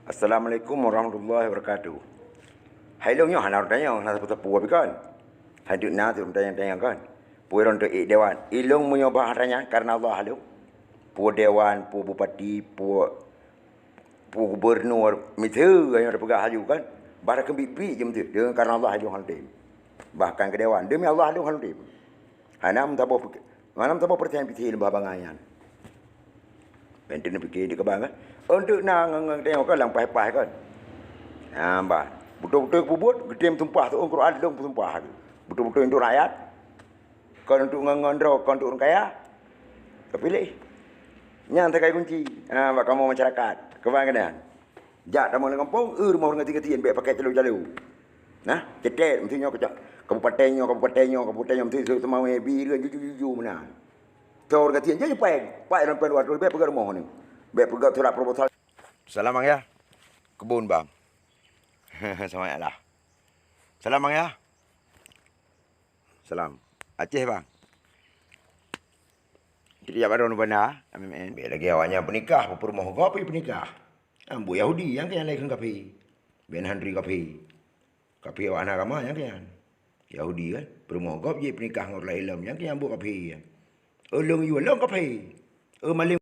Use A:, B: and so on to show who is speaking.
A: Assalamualaikum warahmatullahi wabarakatuh. Hai long nyo hanar tanya na puta puwa bikan. Hadik na tu tanya kan. Puiron tu dewan. Ilong munyo baharanya karena Allah halu. Pu dewan, pu bupati, pu gubernur, mitu yang ada pegah halu kan. Bara kebipi je mitu. Dengan karena Allah halu halu. Bahkan ke dewan demi Allah halu halu. Hanam tabo percaya piti lembah bangayan. Penting fikir di kebang kan. Untuk nang tengok kan lang pai-pai kan. Bah, betul-betul bubut gedem tumpah tu Quran dong tumpah. Betul-betul untuk rakyat. Kan untuk ngondro, kan untuk orang kaya. Kepilih. Nyang terkait kunci. Bak kamu masyarakat. Kebang kan. Jak tamu di kampung, rumah orang ketian baik pakai calu-calu. Nah, cetek mestinya kabupatennya mesti semua biru juju mana. Tahu orang ketian je pai dalam peluar tu baik pegang rumah ni. Baik pegang surat proposal. Salam bang ya. Kebun bang. Sama lah. Salam bang ya. Salam. Aceh bang. Jadi apa orang benar? Amin. Biar lagi awaknya penikah, rumah kopi penikah. Ambu Yahudi yang kian lain kafe. Ben Handri kafe. Kafe awak anak agama yang kian. Yahudi kan. Rumah kopi penikah ngor lah ilmu yang kian ambu kafe. Ulung kafe. Maling